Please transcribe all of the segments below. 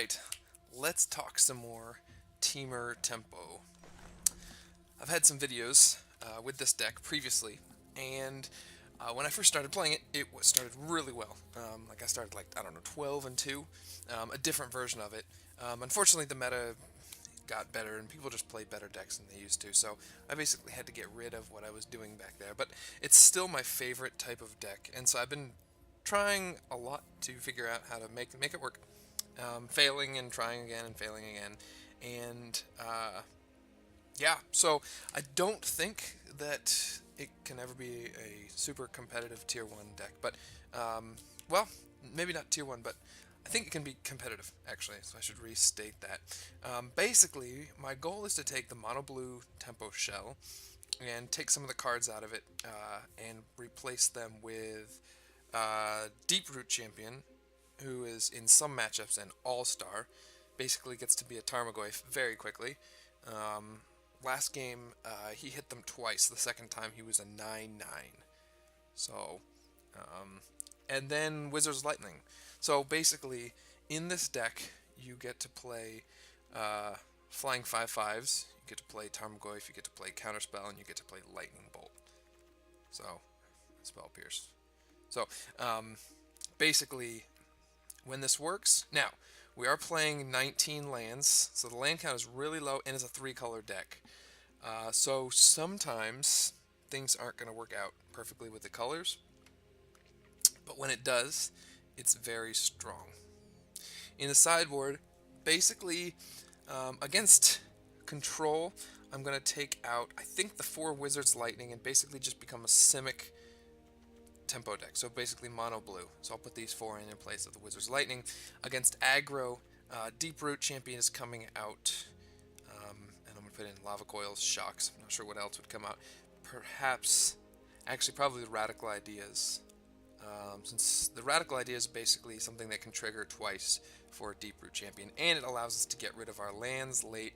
Alright, let's talk some more Temur Tempo. I've had some videos with this deck previously, and when I first started playing it, it started really well. I started I don't know, 12 and 2, a different version of it. Unfortunately, the meta got better, and people just play better decks than they used to, so I basically had to get rid of what I was doing back there. But it's still my favorite type of deck, and so I've been trying a lot to figure out how to make it work. Failing and trying again and failing again, and yeah, so I don't think that it can ever be a super competitive tier 1 deck, but well, maybe not tier 1, but I think it can be competitive, actually, so I should restate that. Basically, my goal is to take the mono blue Tempo shell and take some of the cards out of it and replace them with Deep Root Champion, who is in some matchups an all-star, basically gets to be a Tarmogoyf very quickly. Last game, he hit them twice. The second time he was a 9/9. So, and then Wizard's Lightning. So basically, in this deck, you get to play flying 5/5s, you get to play Tarmogoyf, you get to play Counterspell, and you get to play Lightning Bolt. So, Spell Pierce. So, basically, when this works, now, we are playing 19 lands, so the land count is really low, and it's a 3-color deck. So sometimes things aren't going to work out perfectly with the colors, but when it does, it's very strong. In the sideboard, basically, against control, I'm going to take out, I think, the 4 Wizards Lightning and basically just become a Simic Tempo deck, so basically mono blue. So I'll put these 4 in place of the Wizard's Lightning. Against aggro, Deep Root Champion is coming out, and I'm going to put in Lava Coils, Shocks. I'm not sure what else would come out. Perhaps, actually probably the Radical Ideas, since the Radical Idea is basically something that can trigger twice for Deep Root Champion, and it allows us to get rid of our lands late.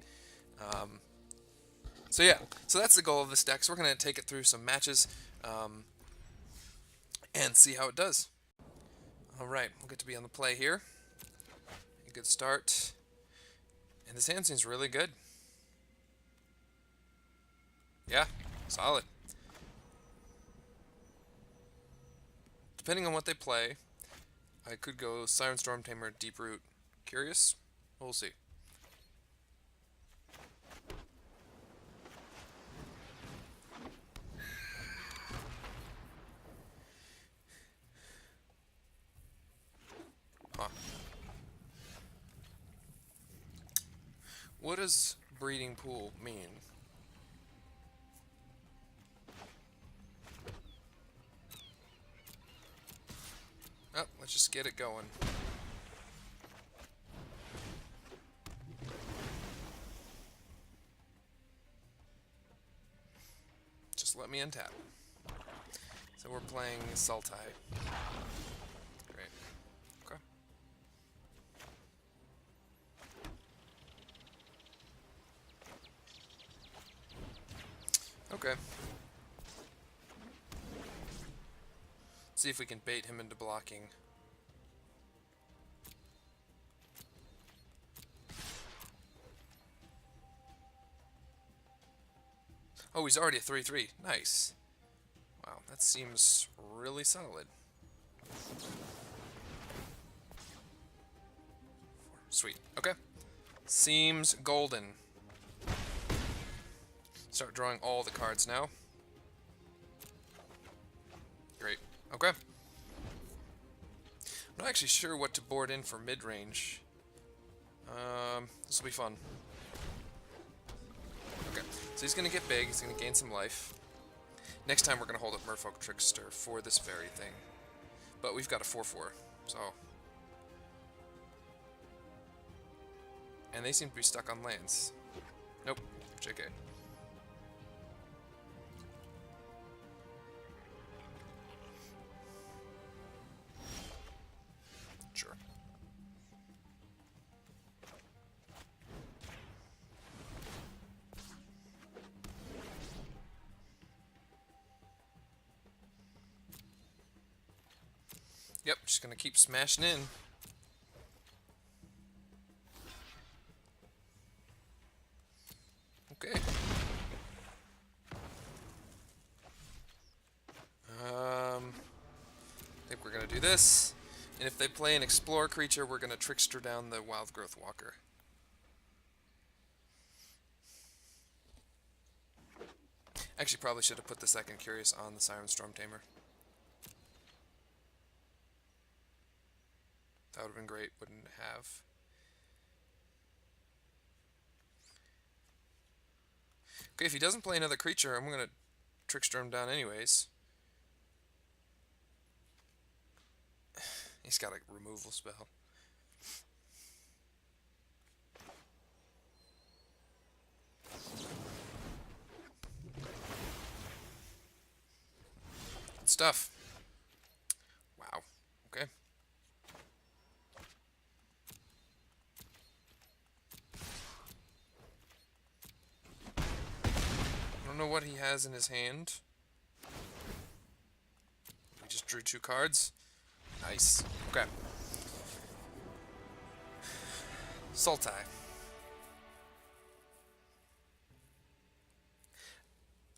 So yeah, so that's the goal of this deck. So we're going to take it through some matches, and see how it does. Alright, we'll get to be on the play here. A good start. And this hand seems really good. Yeah, solid. Depending on what they play, I could go Siren Storm Tamer, Deep Root. Curious? We'll see. Huh. What does Breeding Pool mean? Oh, let's just get it going. Just let me untap. So we're playing Sultai. Great. Okay. Okay. See if we can bait him into blocking. Oh, he's already a 3/3. Nice. Wow, that seems really solid. Sweet. Okay. Seems golden. Start drawing all the cards now. Great. Okay. I'm not actually sure what to board in for mid-range. This will be fun. Okay. So he's going to get big. He's going to gain some life. Next time we're going to hold up Merfolk Trickster for this very thing. But we've got a 4/4, so... And they seem to be stuck on lands. Nope. JK. Sure. Yep, just gonna keep smashing in. Okay. I think we're gonna do this. And if they play an Explorer creature, we're gonna Trickster down the Wild Growth Walker. Actually, probably should have put the second Curious on the Siren Storm Tamer. That would have been great, wouldn't it have? Okay, if he doesn't play another creature, I'm gonna Trickster him down anyways. He's got a removal spell. Good stuff. Wow. Okay. I don't know what he has in his hand. We just drew 2 cards. Nice. Okay. Sultai.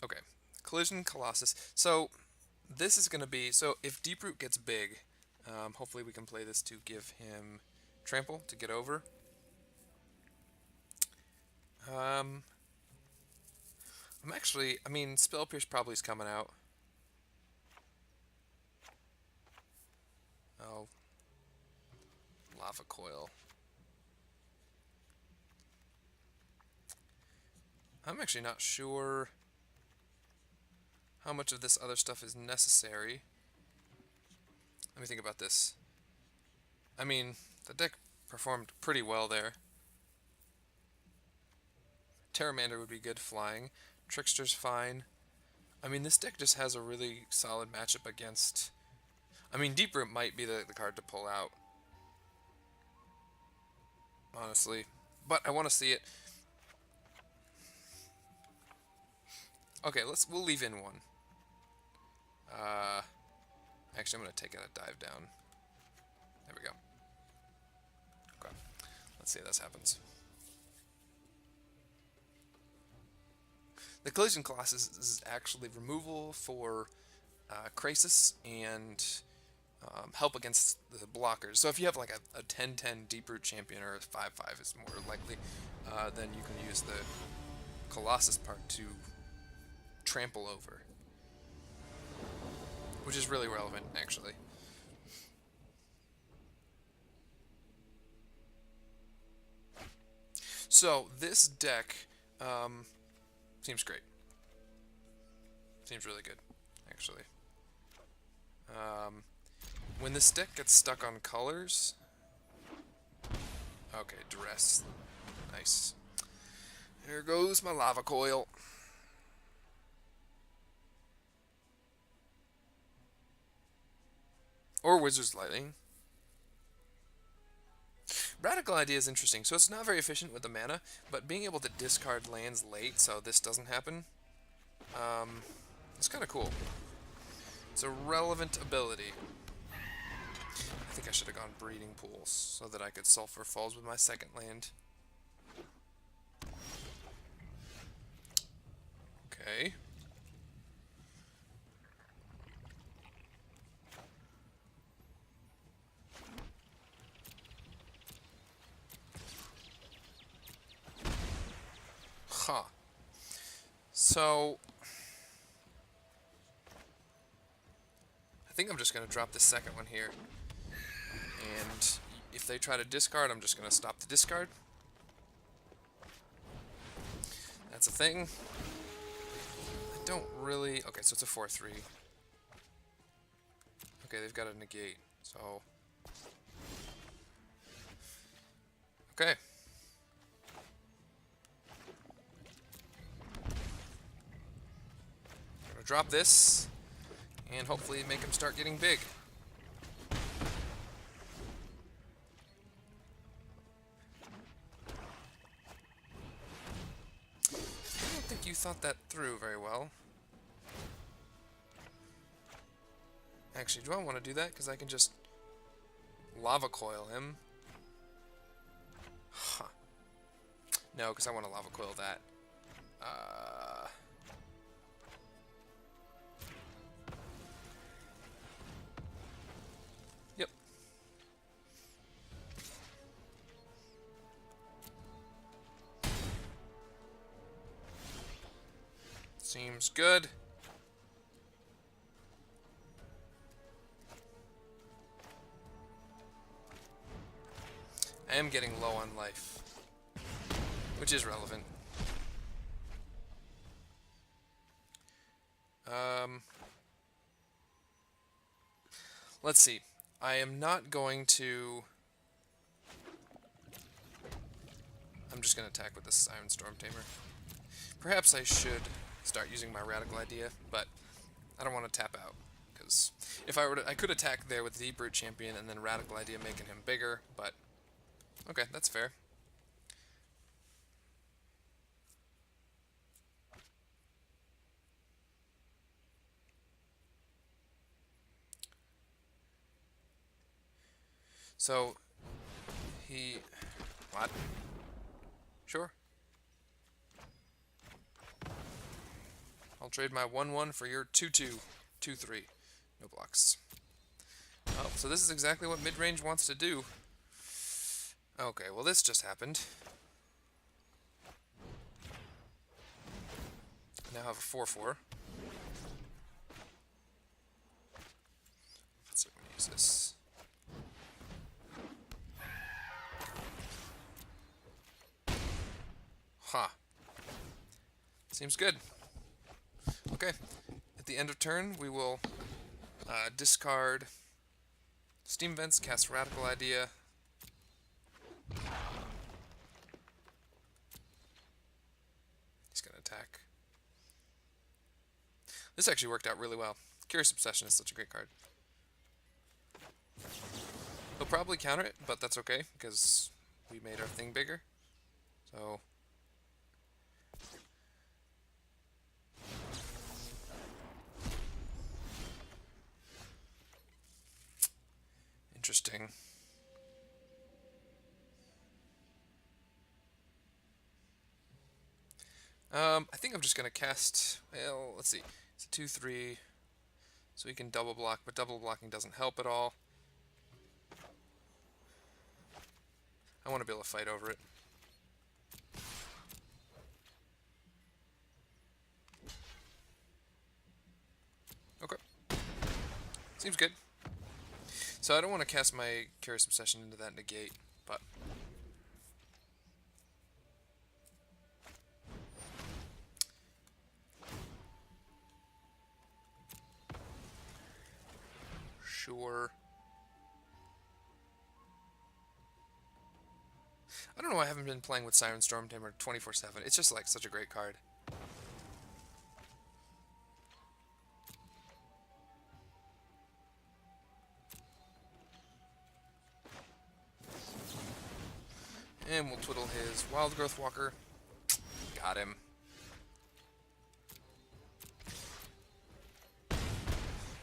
Okay. Collision Colossus. So, this is going to be... So, if Deeproot gets big, hopefully we can play this to give him Trample to get over. I'm actually... I mean, Spell Pierce probably is coming out. Oh. Lava Coil. I'm actually not sure how much of this other stuff is necessary. Let me think about this. I mean, the deck performed pretty well there. Pteramander would be good flying. Trickster's fine. I mean, this deck just has a really solid matchup against... I mean, Deeproot might be the card to pull out. Honestly. But I want to see it. Okay, we'll leave in one. Actually, I'm going to take out a dive down. There we go. Okay. Let's see if this happens. The Collision Colossus is actually removal for Krasis and help against the blockers. So if you have like a 10-10 Deeproot champion or a 5-5 is more likely, then you can use the Colossus part to trample over. Which is really relevant, actually. So, this deck seems great. Seems really good, actually. When this deck gets stuck on colors... Okay, Duress. Nice. There goes my Lava Coil. Or Wizard's Lightning. Radical Idea is interesting. So it's not very efficient with the mana, but being able to discard lands late so this doesn't happen, it's kind of cool. It's a relevant ability. I think I should have gone Breeding Pools so that I could Sulfur Falls with my second land. Okay. Huh. So... I think I'm just going to drop the second one here. And if they try to discard, I'm just going to stop the discard. That's a thing. I don't really... Okay, so it's a 4-3. Okay, they've got a negate, so... Okay. I'm gonna drop this, and hopefully make them start getting big. I don't think you thought that through very well. Actually, do I want to do that? Because I can just Lava Coil him. Huh. No, because I want to Lava Coil that. Yep. Seems good. I am getting low on life, which is relevant. Let's see. I am not going to... I'm just going to attack with this Iron Storm Tamer. Perhaps I should start using my Radical Idea, but I don't want to tap out. Because if I were to... I could attack there with the Deep Root Champion and then Radical Idea making him bigger, but... Okay, that's fair. So, he... What? Sure. I'll trade my 1-1 for your 2-2. 2-3. No blocks. Oh, so this is exactly what Midrange wants to do. Okay, well this just happened. I now have a 4-4. Let's see if we can use this. Huh. Seems good. Okay. At the end of turn, we will discard Steam Vents, cast Radical Idea. He's going to attack. This actually worked out really well. Curious Obsession is such a great card. He'll probably counter it, but that's okay, because we made our thing bigger. So... Interesting. I think I'm just going to cast, well, let's see, it's a 2-3, so he can double block, but double blocking doesn't help at all. I want to be able to fight over it. Okay. Seems good. So I don't want to cast my Curious Obsession into that negate, but... Sure. I don't know why I haven't been playing with Siren Storm Tamer 24/7. It's just like such a great card. And we'll twiddle his Wild Growth Walker. Got him.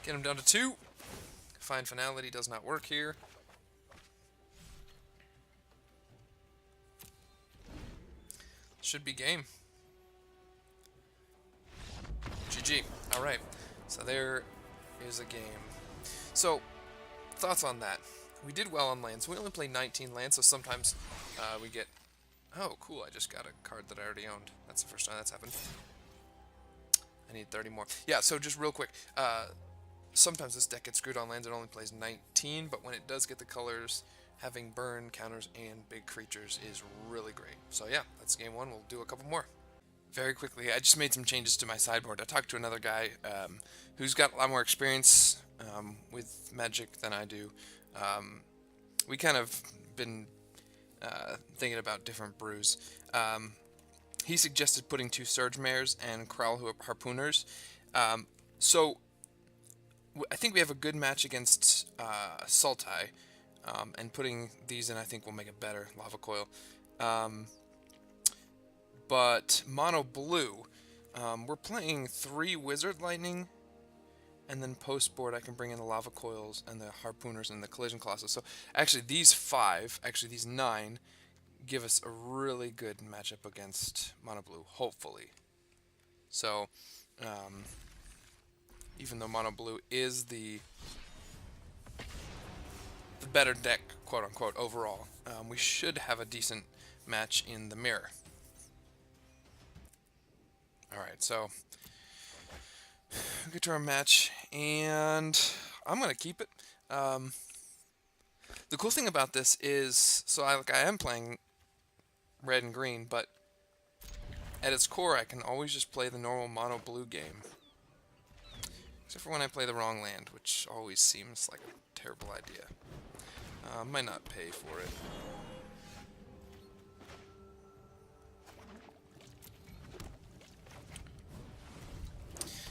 Get him down to 2. Fine Finality does not work here. Should be game. GG. Alright. So there is a game. So, thoughts on that. We did well on lands. We only played 19 lands, so sometimes we get... Oh, cool. I just got a card that I already owned. That's the first time that's happened. I need 30 more. Yeah, so just real quick. Sometimes this deck gets screwed on lands. It only plays 19, but when it does get the colors, having burn, counters, and big creatures is really great. So yeah, that's game 1. We'll do a couple more. Very quickly, I just made some changes to my sideboard. I talked to another guy who's got a lot more experience with Magic than I do. We kind of been thinking about different brews. He suggested putting 2 Surge Mares and Kraul Harpooners. So I think we have a good match against Sultai, and putting these in I think will make it better, Lava Coil. But Mono Blue, we're playing 3 Wizard Lightning, and then post board I can bring in the Lava Coils and the Harpooners and the Collision Colossus. So actually these 9 give us a really good matchup against Mono Blue, hopefully. So, even though mono blue is the better deck, quote unquote, overall, we should have a decent match in the mirror. Alright, so we get to our match, and I'm going to keep it. The cool thing about this is, so I am playing red and green, but at its core I can always just play the normal mono blue game. Except for when I play the wrong land, which always seems like a terrible idea. Might not pay for it.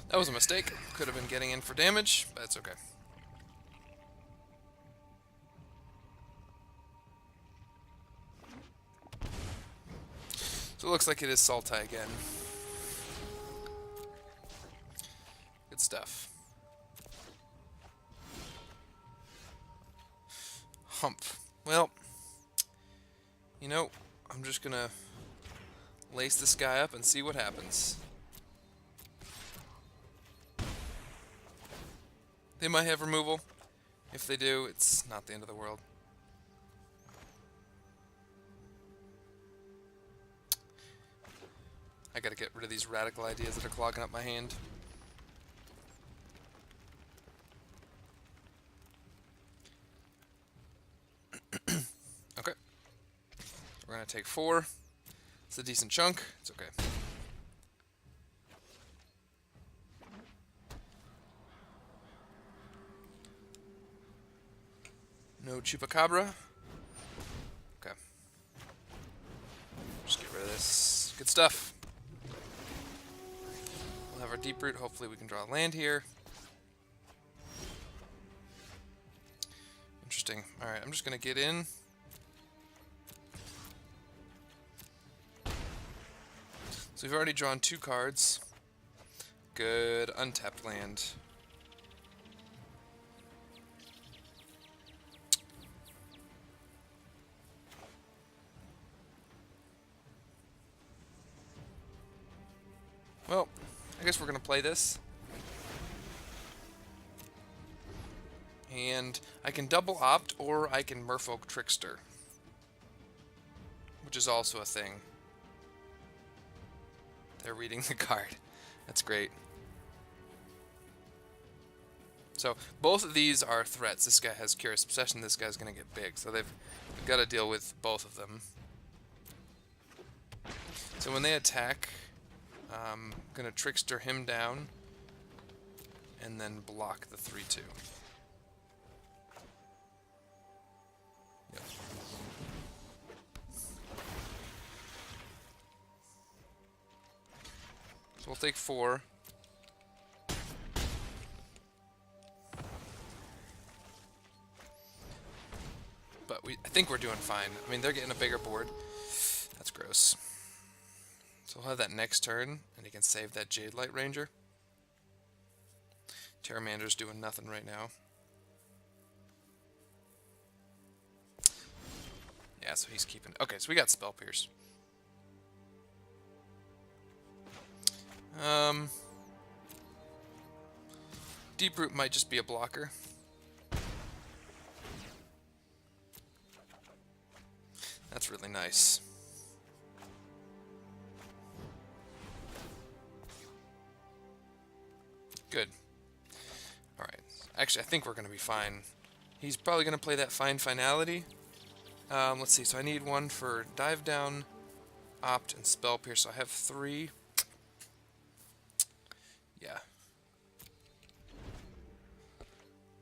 That was a mistake. Could have been getting in for damage, but it's okay. So it looks like it is Sultai again. Good stuff. Humph. Well, you know, I'm just gonna lace this guy up and see what happens. They might have removal. If they do, it's not the end of the world. I gotta get rid of these radical ideas that are clogging up my hand. Okay. We're gonna take 4. It's a decent chunk. It's okay. No Chupacabra. Okay. Just get rid of this. Good stuff. We'll have our deep root. Hopefully we can draw land here. Interesting. Alright, I'm just going to get in. So we've already drawn 2 cards. Good. Untapped land. Well, I guess we're going to play this. And I can double opt, or I can Merfolk Trickster, which is also a thing. They're reading the card. That's great. So both of these are threats. This guy has Curious Obsession. This guy's going to get big. So they've got to deal with both of them. So when they attack, I'm going to Trickster him down and then block the 3/2. Yep. So we'll take 4. But I think we're doing fine. I mean, they're getting a bigger board. That's gross. So we'll have that next turn, and he can save that Jade Light Ranger. Terramander's doing nothing right now. Yeah, so he's keeping... Okay, so we got Spell Pierce. Deep Root might just be a blocker. That's really nice. Good. Alright. Actually, I think we're going to be fine. He's probably going to play that Fine Finality. Let's see. So I need 1 for Dive Down, Opt, and Spell Pierce. So I have 3. Yeah.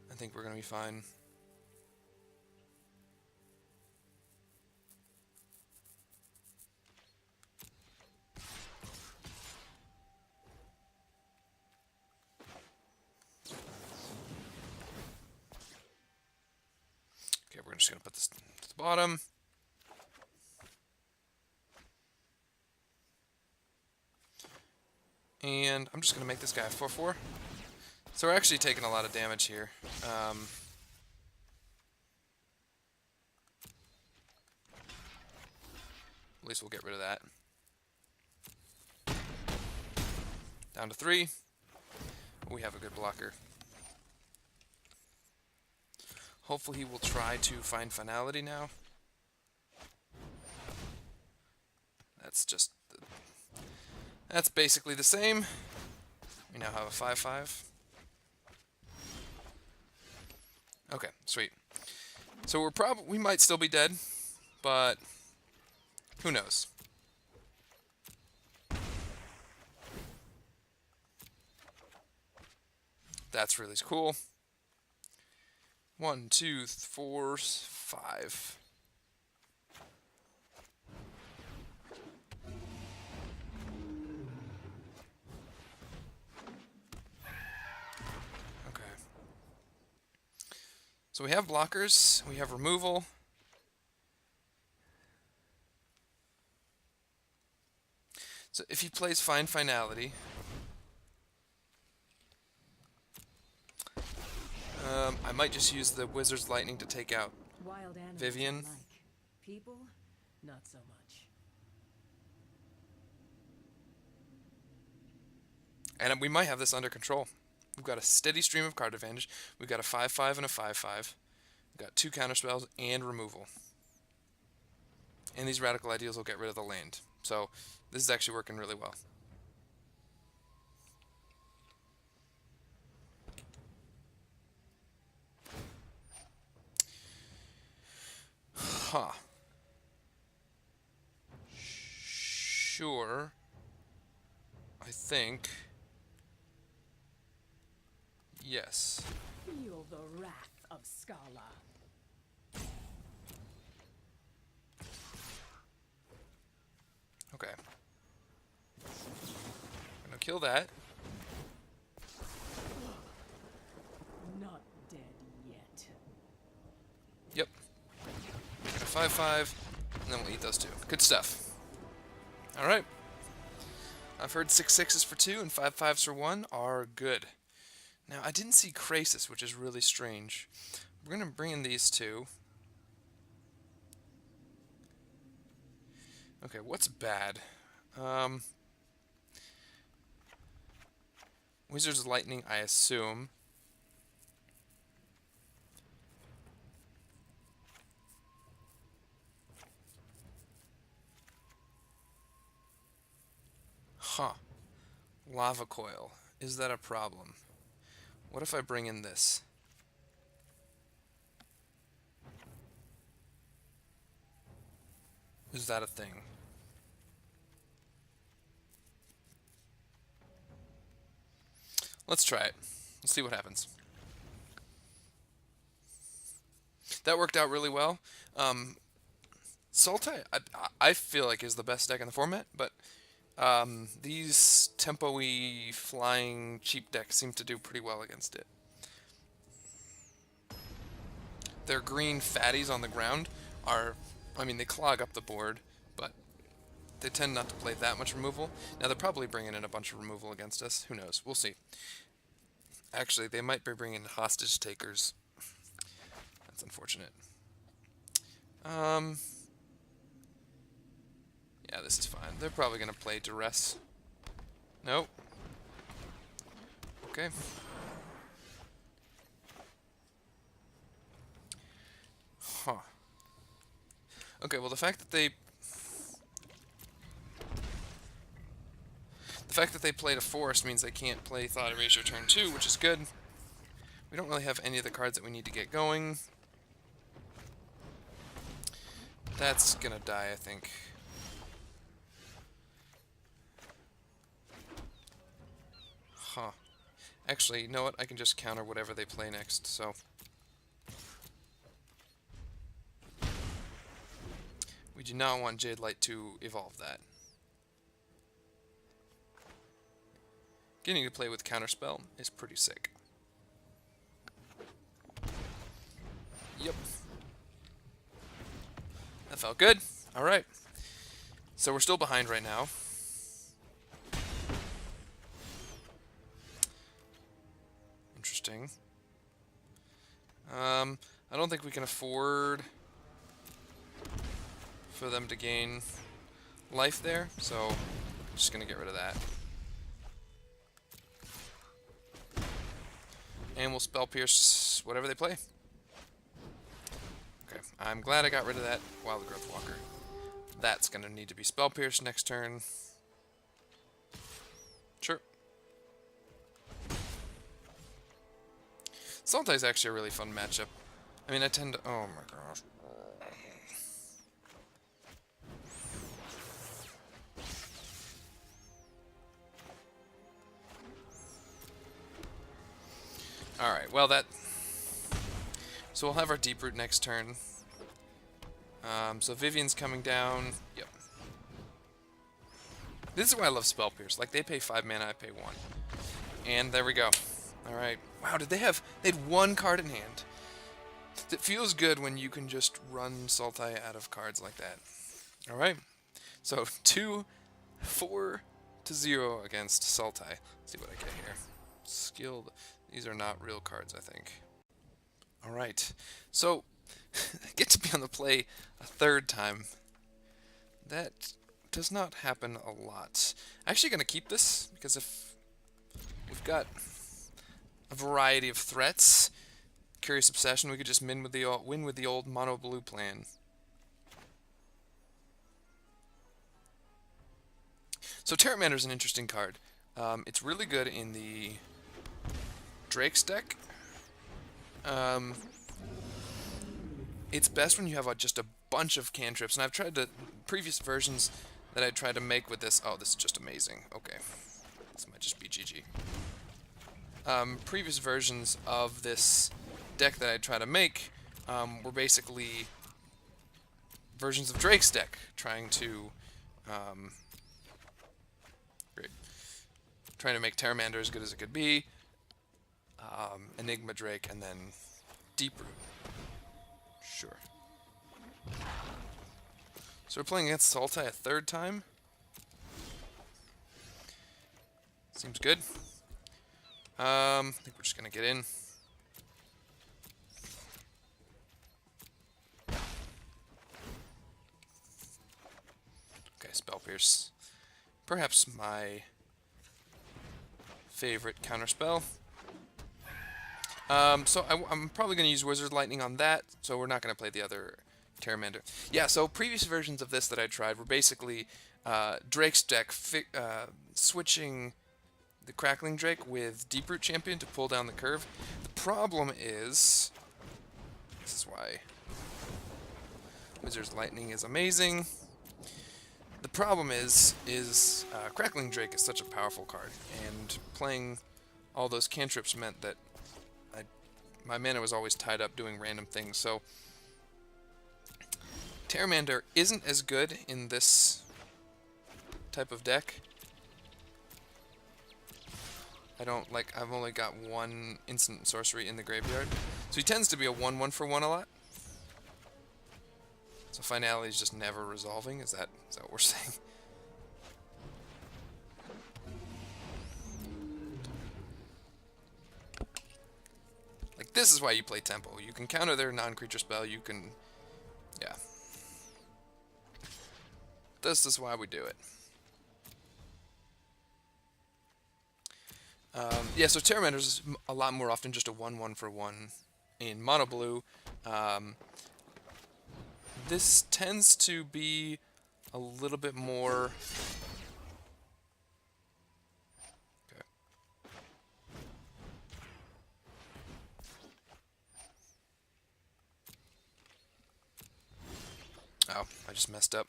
I think we're going to be fine. Okay, we're just going to put this to the bottom. And I'm just going to make this guy a 4/4. So we're actually taking a lot of damage here. At least we'll get rid of that. Down to 3. We have a good blocker. Hopefully he will try to find finality now. That's basically the same. We now have a 5/5. Okay, sweet. So we might still be dead, but who knows? That's really cool. 1, 2, 4, 5. Okay. So we have blockers, we have removal. So if he plays Find Finality, I might just use the Wizard's Lightning to take out Wild animals Vivian. I like. People, not so much. And we might have this under control. We've got a steady stream of card advantage. We've got a 5/5 and a 5/5. We've got 2 counterspells and removal. And these Radical Ideals will get rid of the land. So this is actually working really well. Huh. Sure. I think. Yes. Feel the wrath of Scala. Okay. Gonna kill that. Not dead yet. Yep. Got a 5/5, and then we'll eat those 2. Good stuff. Alright. I've heard 6/6s for 2 and 5/5s for 1 are good. Now, I didn't see Krasis, which is really strange. We're going to bring in these 2. Okay, what's bad? Wizard's Lightning, I assume. Huh. Lava Coil. Is that a problem? What if I bring in this? Is that a thing? Let's try it. Let's see what happens. That worked out really well. Sultai, I feel like is the best deck in the format, but these tempo-y, flying, cheap decks seem to do pretty well against it. Their green fatties on the ground are, I mean, they clog up the board, but they tend not to play that much removal. Now, they're probably bringing in a bunch of removal against us. Who knows? We'll see. Actually, they might be bringing hostage takers. That's unfortunate. Yeah, this is fine. They're probably going to play Duress. Nope. Okay. Huh. Okay, well, the fact that they played a forest means they can't play Thought Erasure turn 2, which is good. We don't really have any of the cards that we need to get going. That's gonna die, I think. Huh. Actually, you know what? I can just counter whatever they play next, so... We do not want Jade Light to evolve that. Getting to play with Counterspell is pretty sick. Yep. That felt good. Alright. So we're still behind right now. Interesting. I don't think we can afford for them to gain life there, so I'm just gonna get rid of that. and we'll Spell Pierce whatever they play. Okay, I'm glad I got rid of that Wild Growth Walker. That's going to need to be Spell Pierce next turn. Sure. Sultai is actually a really fun matchup. I mean, I tend to... Oh my gosh. Alright, well that... So we'll have our Deep Root next turn. So Vivian's coming down. Yep. This is why I love Spell Pierce. Like, they pay 5 mana, I pay 1. And there we go. Alright. Wow, did they have... They had 1 card in hand. It feels good when you can just run Sultai out of cards like that. Alright. So, 4-0 against Sultai. Let's see what I get here. Skilled. These are not real cards, I think. Alright. So, I get to be on the play a 3rd time. That does not happen a lot. I'm actually going to keep this, because if we've got a variety of threats, Curious Obsession, we could just win with the old mono blue plan. So Terramander's an interesting card. It's really good in the Drake's deck. It's best when you have just a bunch of cantrips, and I've tried to previous versions that I tried to make with this. Oh, this is just amazing. Okay, this might just be GG. Previous versions of this deck that I try to make were basically versions of Drake's deck, trying to make Terramander as good as it could be, Enigma Drake, and then Deep Root. Sure. So we're playing against Sultai a 3rd time. Seems good. I think we're just gonna get in. Okay, Spell Pierce. Perhaps my favorite counterspell. So I'm probably going to use Wizard Lightning on that, so we're not going to play the other Terramander. Yeah, so previous versions of this that I tried were basically Drake's deck switching the Crackling Drake with Deep Root Champion to pull down the curve. The problem is... This is why Wizard's Lightning is amazing. The problem is Crackling Drake is such a powerful card, and playing all those cantrips meant that my mana was always tied up doing random things, so Terramander isn't as good in this type of deck. I've only got 1 instant sorcery in the graveyard, so he tends to be a 1/1 for 1 a lot. So Finality is just never resolving, is that what we're saying? Like, this is why you play Tempo. You can counter their non-creature spell, you can... Yeah. This is why we do it. Yeah, so Terramander's a lot more often just a 1/1 for 1 in mono blue. This tends to be a little bit more... Okay. Oh, I just messed up.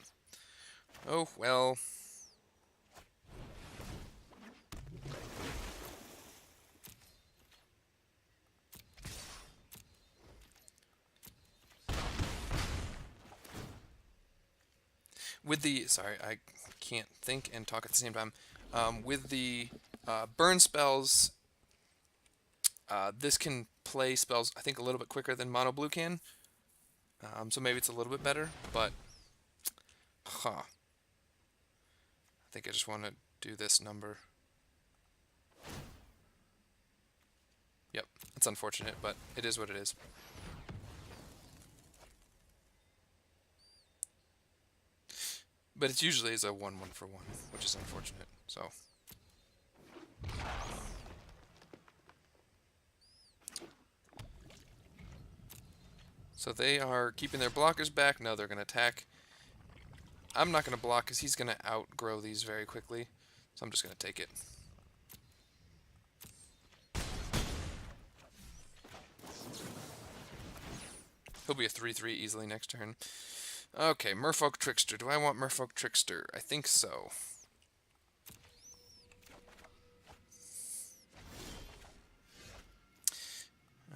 Oh, well... With the... Sorry, I can't think and talk at the same time. With the burn spells, this can play spells, I think, a little bit quicker than mono blue can. So maybe it's a little bit better, but... I think I just want to do this number. Yep, it's unfortunate, but it is what it is. But it usually is a 1/1 for 1, which is unfortunate, so... So they are keeping their blockers back. No, they're going to attack. I'm not going to block because he's going to outgrow these very quickly. So I'm just going to take it. He'll be a 3-3 easily next turn. Okay, Merfolk Trickster. Do I want Merfolk Trickster? I think so.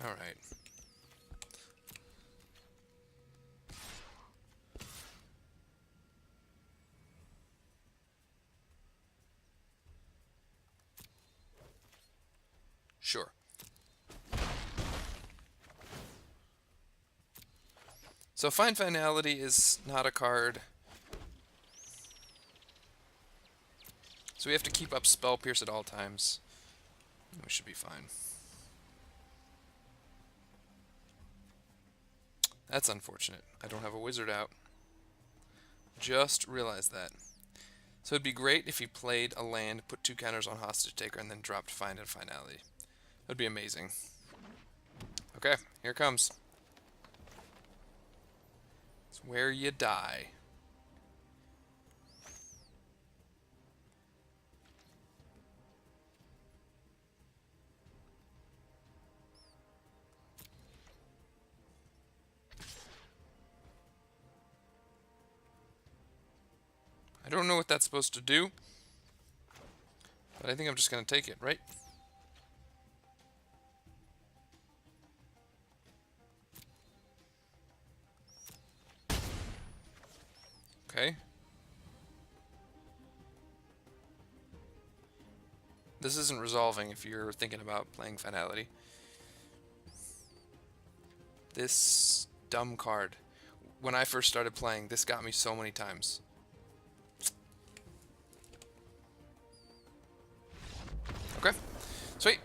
Alright. Sure. So Find Finality is not a card. So we have to keep up Spell Pierce at all times. We should be fine. That's unfortunate. I don't have a wizard out. Just realized that. So it'd be great if he played a land, put 2 counters on Hostage Taker, and then dropped Find and Finality. That'd be amazing. Okay, here it comes. It's where you die. I don't know what that's supposed to do, but I think I'm just going to take it, right? Okay. This isn't resolving if you're thinking about playing Finality. This dumb card. When I first started playing, this got me so many times. Okay. Sweet.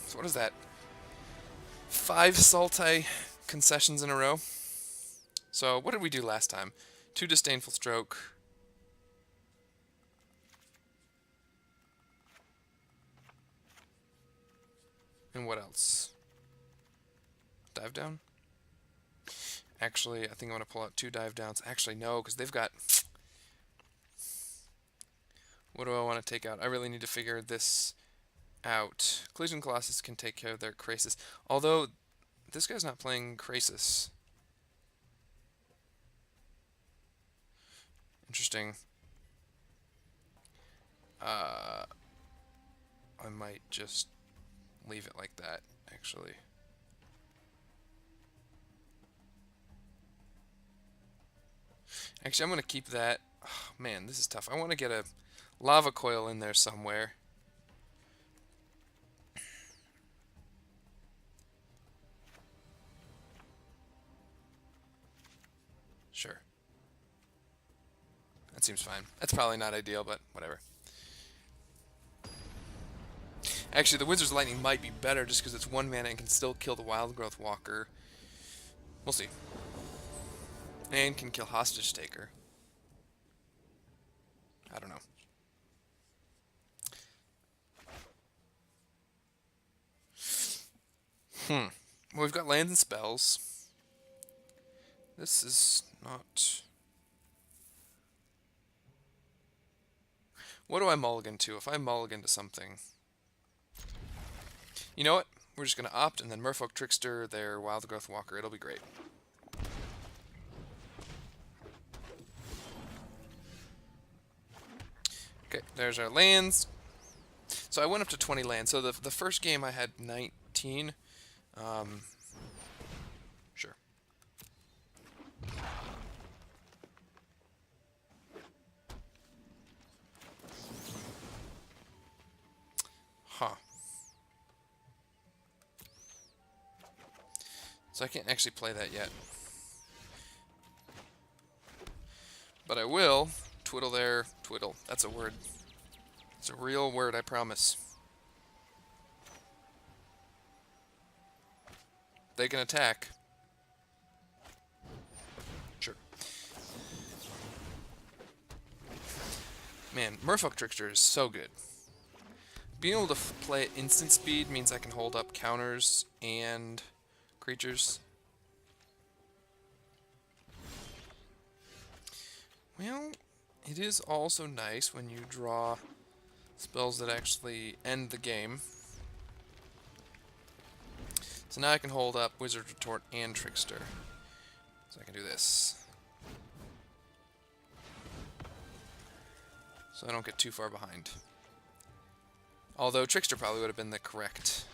So what is that? 5 Sultai concessions in a row. So what did we do last time? 2 Disdainful Stroke. And what else? Dive down? Actually, I think I'm going to pull out 2 dive downs. Actually, no, because they've got... What do I want to take out? I really need to figure this out. Collision Colossus can take care of their Krasis. Although, this guy's not playing Krasis. Interesting. I might just leave it like that, actually. Actually, I'm going to keep that. Oh, man, this is tough. I want to get a lava coil in there somewhere. Sure. That seems fine. That's probably not ideal, but whatever. Actually, the Wizard's Lightning might be better just because it's 1 mana and can still kill the Wild Growth Walker. We'll see. And can kill Hostage Taker. I don't know. Well, we've got lands and spells. This is not... What do I mulligan to? If I mulligan to something... You know what? We're just going to opt, and then Merfolk Trickster, their Wild Growth Walker. It'll be great. Okay, there's our lands. So I went up to 20 lands. So the first game I had 19. Sure. Huh. So I can't actually play that yet. But I will. Twiddle there. Twiddle. That's a word. It's a real word, I promise. They can attack. Sure. Man, Merfolk Trickster is so good. Being able to play at instant speed means I can hold up counters and creatures. Well, it is also nice when you draw spells that actually end the game. So now I can hold up Wizard Retort and Trickster. So I can do this. So I don't get too far behind. Although Trickster probably would have been the correct...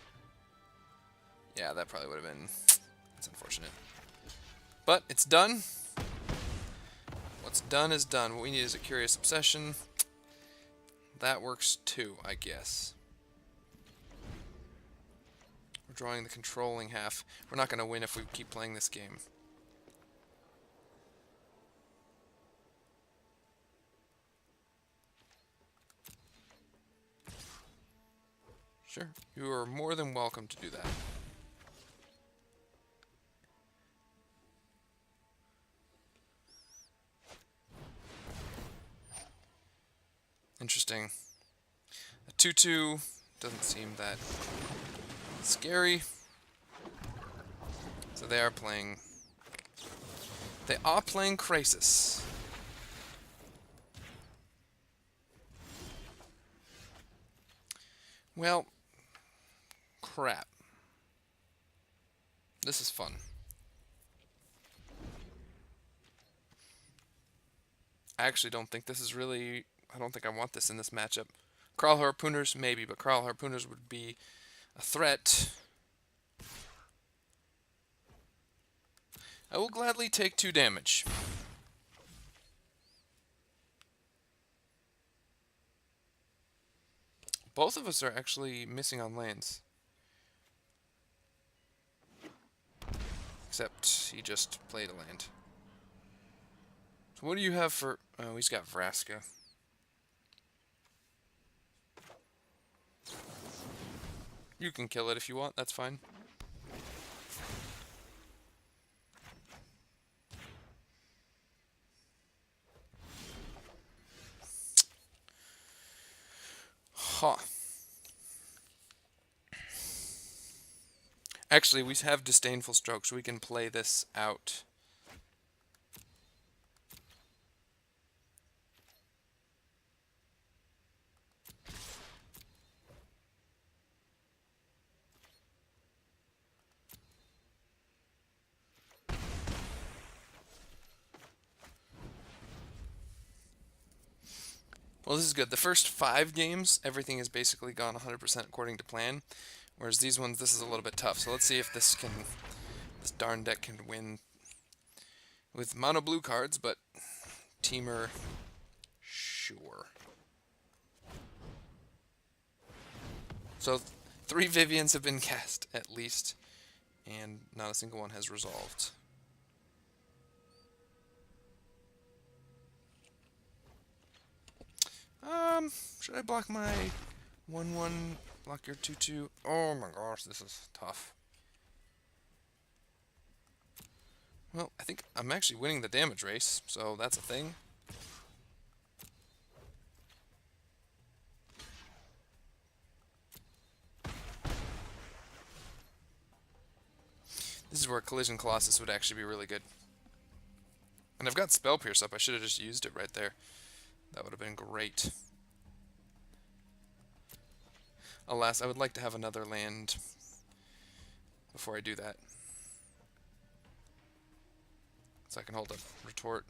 Yeah, that probably would have been... That's unfortunate. But it's done. What's done is done. What we need is a Curious Obsession. That works too, I guess. We're drawing the controlling half. We're not going to win if we keep playing this game. Sure, you are more than welcome to do that. Interesting. A 2/2 doesn't seem that scary. So they are playing... They are playing Crisis. Well, crap. This is fun. I actually don't think this is really... I don't think I want this in this matchup. Crawl Harpooners, maybe, but Crawl Harpooners would be a threat. I will gladly take 2 damage. Both of us are actually missing on lands. Except he just played a land. So what do you have for... Oh, he's got Vraska. You can kill it if you want, that's fine. Huh. Actually, we have Disdainful Stroke, so we can play this out. Well, this is good. The first 5 games, everything has basically gone 100% according to plan. Whereas these ones, this is a little bit tough. So let's see if this darn deck can win with mono blue cards, but Temur, sure. So 3 Vivians have been cast, at least, and not a single one has resolved. Should I block my 1/1, block your 2/2? Oh my gosh, this is tough. Well, I think I'm actually winning the damage race, so that's a thing. This is where Collision Colossus would actually be really good. And I've got Spell Pierce up. I should have just used it right there. That would have been great. Alas, I would like to have another land before I do that. So I can hold up Retort.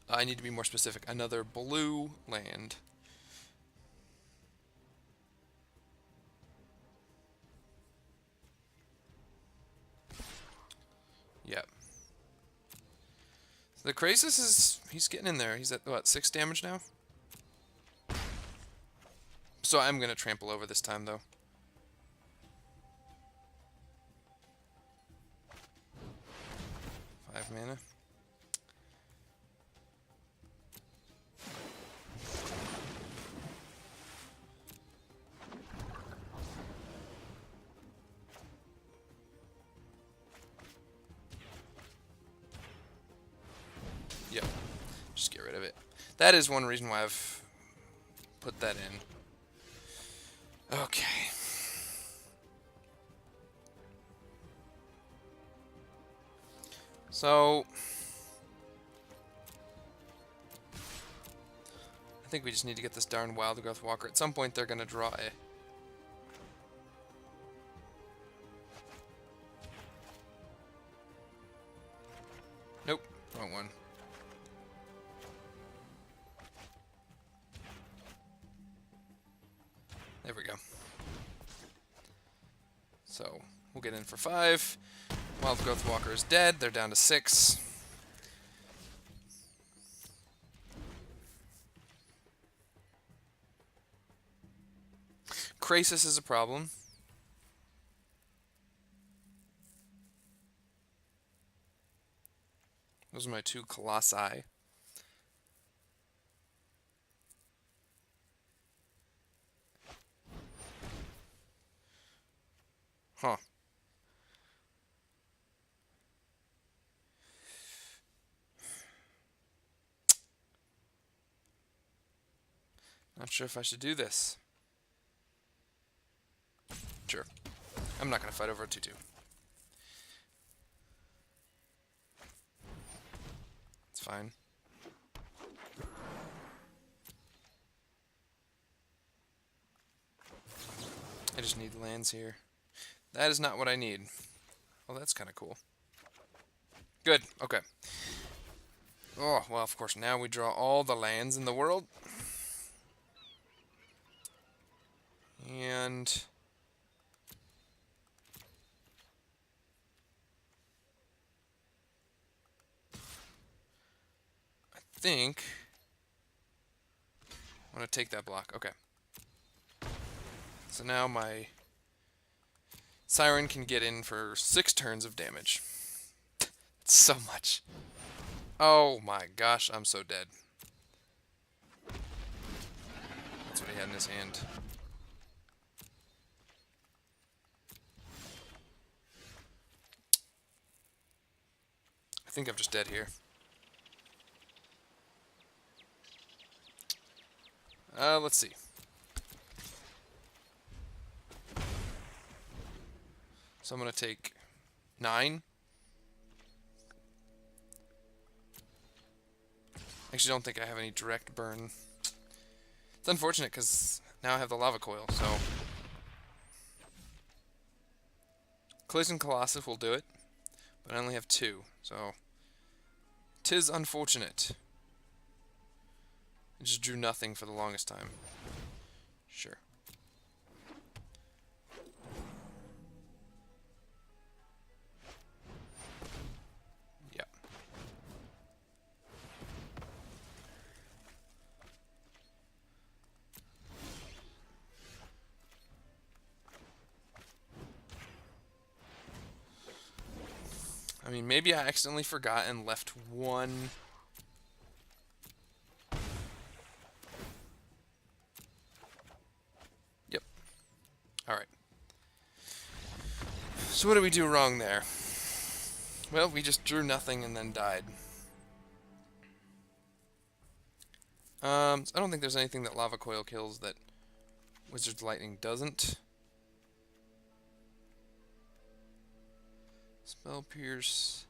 I need to be more specific. Another blue land. Yep. So the Krasis is... He's getting in there. He's at, what, 6 damage now? So I'm going to trample over this time, though. Five mana. Yep. Just get rid of it. That is one reason why I've put that in. Okay. So think we just need to get this darn Wild Growth Walker. At some point, they're going to draw a... Nope, wrong one. There we go. So, we'll get in for 5. Wild Growth Walker is dead. They're down to 6. Crisis is a problem. Those are my 2 Colossi. Huh. Not sure if I should do this. Sure. I'm not going to fight over a 2-2. It's fine. I just need lands here. That is not what I need. Oh, that's kind of cool. Good. Okay. Oh, well, of course, now we draw all the lands in the world. And... I think... I want to take that block. Okay. So now my Siren can get in for 6 turns of damage. It's so much. Oh my gosh, I'm so dead. That's what he had in his hand. I think I'm just dead here. Let's see. So I'm going to take 9. Actually, don't think I have any direct burn. It's unfortunate because now I have the Lava Coil, so... Collision Colossus will do it, but I only have 2, so... 'Tis unfortunate. I just drew nothing for the longest time. Sure. Yeah. I mean, maybe I accidentally forgot and left 1... Alright. So what did we do wrong there? Well, we just drew nothing and then died. I don't think there's anything that Lava Coil kills that Wizard's Lightning doesn't. Spell Pierce.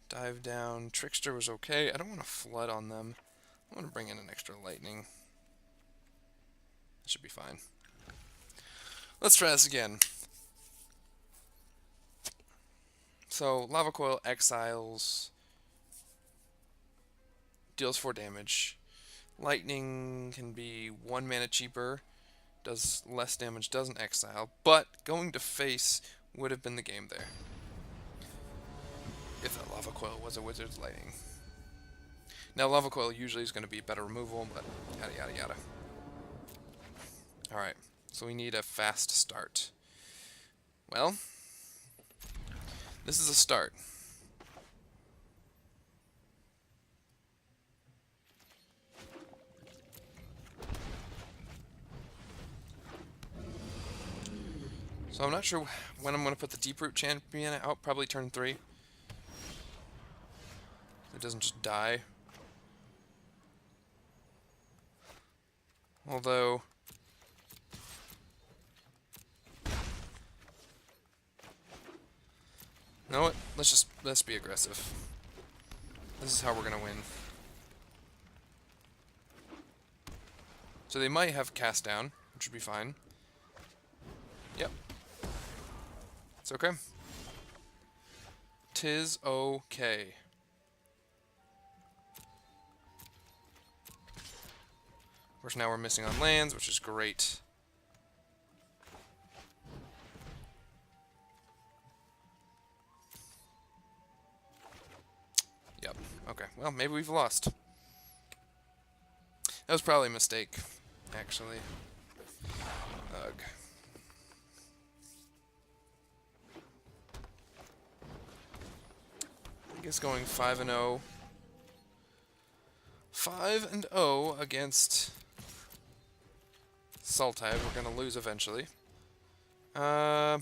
Dive down. Trickster was okay. I don't want to flood on them. I want to bring in an extra lightning. That should be fine. Let's try this again. So, Lava Coil exiles, deals 4 damage. Lightning can be 1 mana cheaper, does less damage, doesn't exile, but going to face would have been the game there. If that Lava Coil was a Wizard's Lightning. Now, Lava Coil usually is going to be better removal, but yada yada yada. Alright. So we need a fast start. Well, this is a start. So I'm not sure when I'm going to put the Deep-Root Champion out, probably turn 3. It doesn't just die. Although... You know what? Let's be aggressive. This is how we're gonna win. So they might have cast down, which would be fine. Yep. It's okay. 'Tis okay. Of course, now we're missing on lands, which is great. Yep. Okay. Well, maybe we've lost. That was probably a mistake, actually. Ugh. I guess going 5-0. 5-0 against Sultai. We're gonna lose eventually. So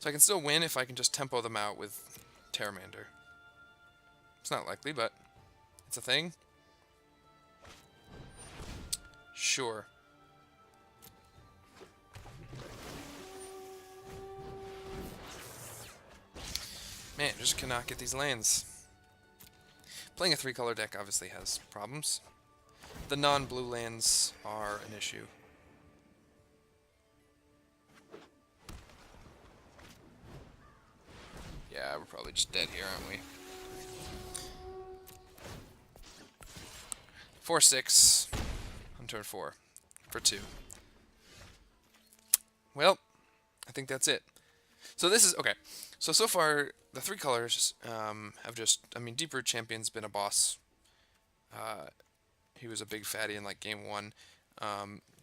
I can still win if I can just tempo them out with Terramander. It's not likely, but it's a thing. Sure. Man, just cannot get these lands. Playing a 3-color deck obviously has problems. The non-blue lands are an issue. Yeah, we're probably just dead here, aren't we? 4-6 on turn 4 for 2. Well, I think that's it. So this is okay. So far the 3 colors have just. I mean, Deep Root Champion's been a boss. He was a big fatty in like game 1.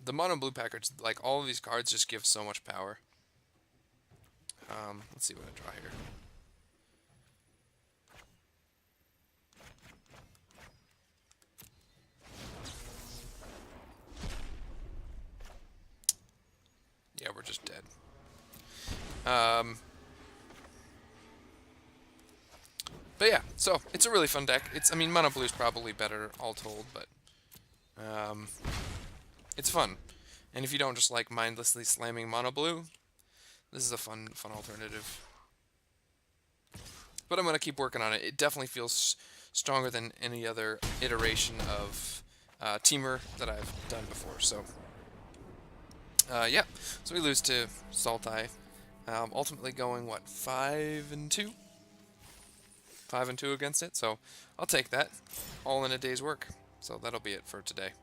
The mono blue package, like all of these cards, just give so much power. Let's see what I draw here. Yeah, we're just dead. But yeah, so it's a really fun deck. I mean, mono blue's probably better all told, but it's fun. And if you don't just like mindlessly slamming mono blue, this is a fun alternative. But I'm gonna keep working on it. It definitely feels stronger than any other iteration of Temur that I've done before. So yeah, so we lose to Sultai. Ultimately going, what, 5-2? 5-2 against it, so I'll take that. All in a day's work. So that'll be it for today.